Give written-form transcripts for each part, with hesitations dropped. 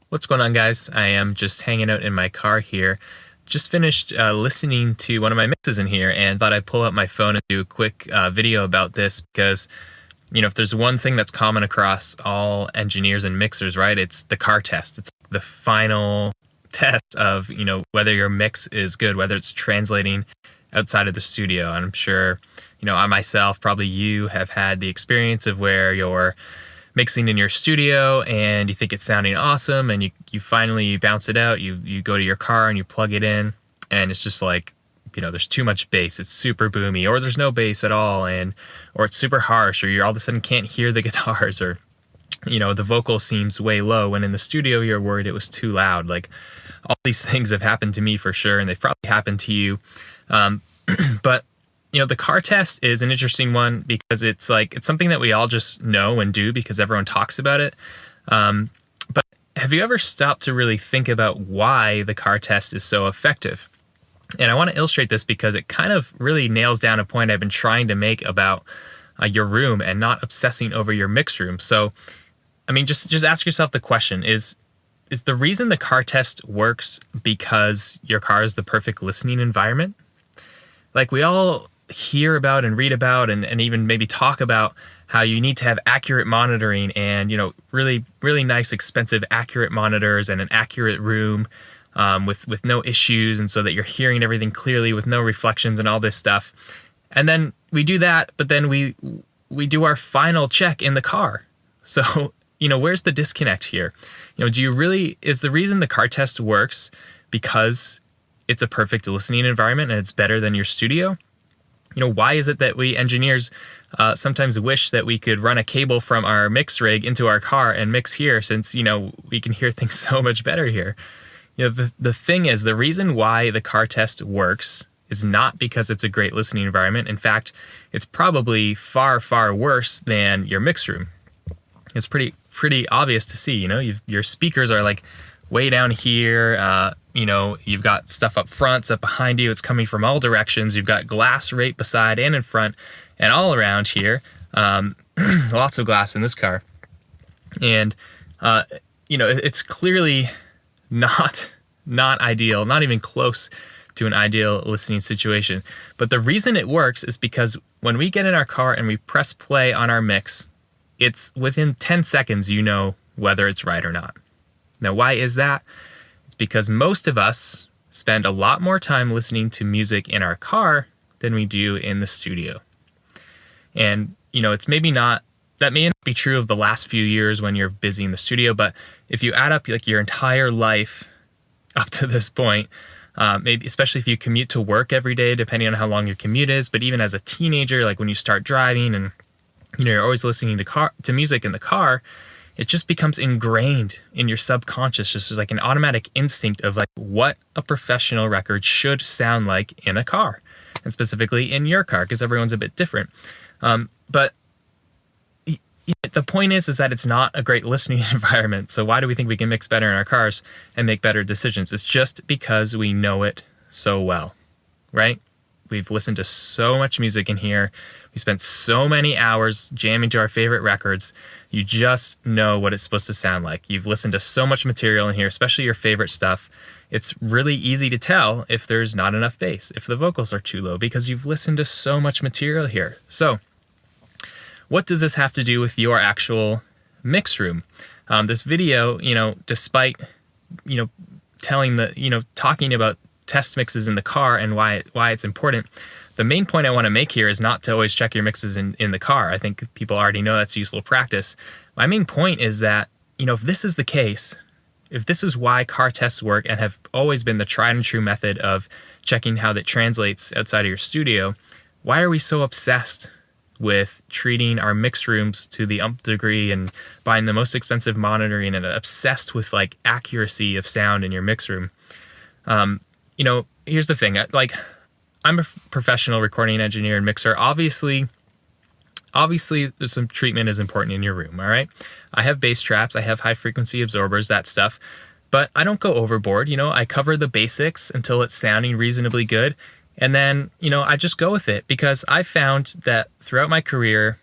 What's going on, guys? I am just hanging out in my car here. Just finished listening to one of my mixes in here and thought I'd pull out my phone and do a quick video about this because, if there's one thing that's common across all engineers and mixers, right, it's the car test. It's the final test of, whether your mix is good, whether it's translating outside of the studio. And I'm sure, I myself, probably you, have had the experience of where you're mixing in your studio and you think it's sounding awesome and you finally bounce it out, you go to your car and you plug it in and it's just like, there's too much bass, it's super boomy, or there's no bass at all, or it's super harsh, or you all of a sudden can't hear the guitars, or the vocal seems way low when in the studio you're worried it was too loud. Like, all these things have happened to me for sure, and they've probably happened to you. But the car test is an interesting one because it's something that we all just know and do because everyone talks about it. But have you ever stopped to really think about why the car test is so effective? And I want to illustrate this because it kind of really nails down a point I've been trying to make about your room and not obsessing over your mix room. So, just ask yourself the question, is the reason the car test works because your car is the perfect listening environment? Like, we all hear about and read about and even maybe talk about how you need to have accurate monitoring and, really, really nice, expensive, accurate monitors and an accurate room with no issues, and so that you're hearing everything clearly with no reflections and all this stuff. And then we do that, but then we do our final check in the car. So, where's the disconnect here? Is the reason the car test works because it's a perfect listening environment and it's better than your studio? Why is it that we engineers sometimes wish that we could run a cable from our mix rig into our car and mix here, since, we can hear things so much better here? The thing is, the reason why the car test works is not because it's a great listening environment. In fact, it's probably far, far worse than your mix room. It's pretty obvious to see. Your speakers are like way down here. You've got stuff up front, stuff behind you. It's coming from all directions. You've got glass right beside and in front and all around here. Lots of glass in this car. And, it's clearly not ideal, not even close to an ideal listening situation. But the reason it works is because when we get in our car and we press play on our mix, it's within 10 seconds, whether it's right or not. Now, why is that? It's because most of us spend a lot more time listening to music in our car than we do in the studio. And, it's maybe not, that may not be true of the last few years when you're busy in the studio, but if you add up like your entire life up to this point, maybe especially if you commute to work every day, depending on how long your commute is, but even as a teenager, like when you start driving and, you're always listening to music in the car, it just becomes ingrained in your subconscious, just as like an automatic instinct of like what a professional record should sound like in a car, and specifically in your car, because everyone's a bit different. But the point is that it's not a great listening environment. So why do we think we can mix better in our cars and make better decisions? It's just because we know it so well, right? We've listened to so much music in here. We spent so many hours jamming to our favorite records. You just know what it's supposed to sound like. You've listened to so much material in here, especially your favorite stuff. It's really easy to tell if there's not enough bass, if the vocals are too low, because you've listened to so much material here. So what does this have to do with your actual mix room? This video, despite, talking about test mixes in the car and why it's important, the main point I want to make here is not to always check your mixes in the car. I think people already know that's useful practice. My main point is that, if this is the case, if this is why car tests work and have always been the tried and true method of checking how that translates outside of your studio, why are we so obsessed with treating our mix rooms to the nth degree and buying the most expensive monitoring and obsessed with like accuracy of sound in your mix room? Here's the thing, I'm a professional recording engineer and mixer. Obviously there's some treatment is important in your room, all right? I have bass traps, I have high frequency absorbers, that stuff, but I don't go overboard. I cover the basics until it's sounding reasonably good. And then, I just go with it, because I found that throughout my career,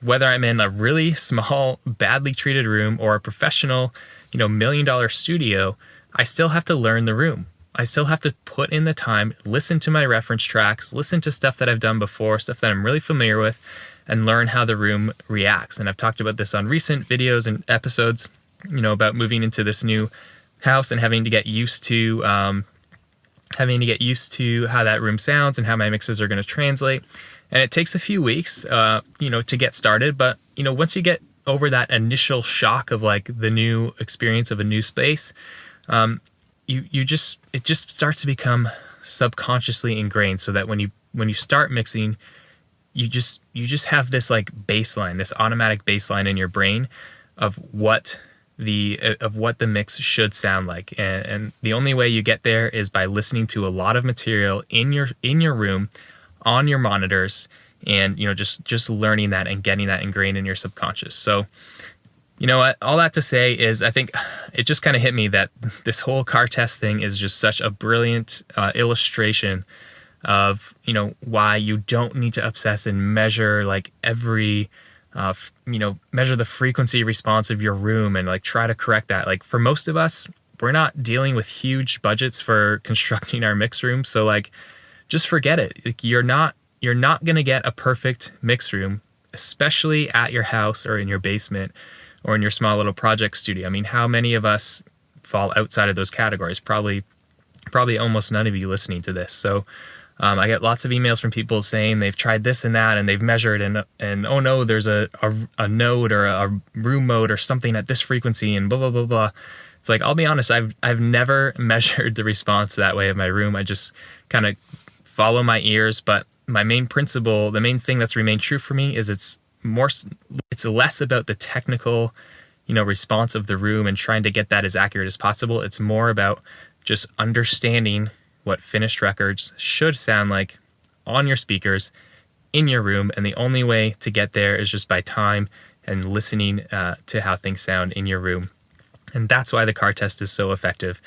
whether I'm in a really small, badly treated room or a professional, $1 million studio, I still have to learn the room. I still have to put in the time, listen to my reference tracks, listen to stuff that I've done before, stuff that I'm really familiar with, and learn how the room reacts. And I've talked about this on recent videos and episodes, about moving into this new house and having to get used to how that room sounds and how my mixes are going to translate. And it takes a few weeks, to get started. But, once you get over that initial shock of like the new experience of a new space, it just starts to become subconsciously ingrained, so that when you start mixing, you just have this like baseline, this automatic baseline in your brain of what the mix should sound like. And the only way you get there is by listening to a lot of material in your room, on your monitors, and just learning that and getting that ingrained in your subconscious. So you know what, all that to say is, I think it just kind of hit me that this whole car test thing is just such a brilliant illustration of why you don't need to obsess and measure like every measure the frequency response of your room and like try to correct that. Like for most of us, we're not dealing with huge budgets for constructing our mix room, so like just forget it. Like you're not gonna get a perfect mix room, especially at your house or in your basement or in your small little project studio. I mean, how many of us fall outside of those categories? Probably almost none of you listening to this. So I get lots of emails from people saying they've tried this and that and they've measured and oh no, there's a node or a room mode or something at this frequency and blah, blah, blah, blah. It's like, I'll be honest, I've never measured the response that way of my room. I just kind of follow my ears. But my main principle, the main thing that's remained true for me is it's less about the technical, response of the room and trying to get that as accurate as possible. It's more about just understanding what finished records should sound like on your speakers in your room. And the only way to get there is just by time and listening to how things sound in your room. And that's why the car test is so effective.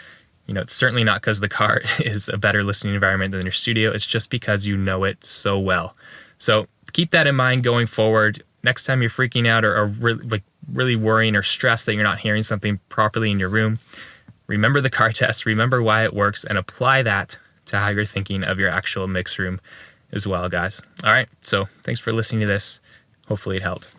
It's certainly not because the car is a better listening environment than your studio. It's just because you know it so well. So keep that in mind going forward. Next time you're freaking out or really worrying or stressed that you're not hearing something properly in your room, remember the car test, remember why it works, and apply that to how you're thinking of your actual mix room as well, guys. All right, so thanks for listening to this. Hopefully it helped.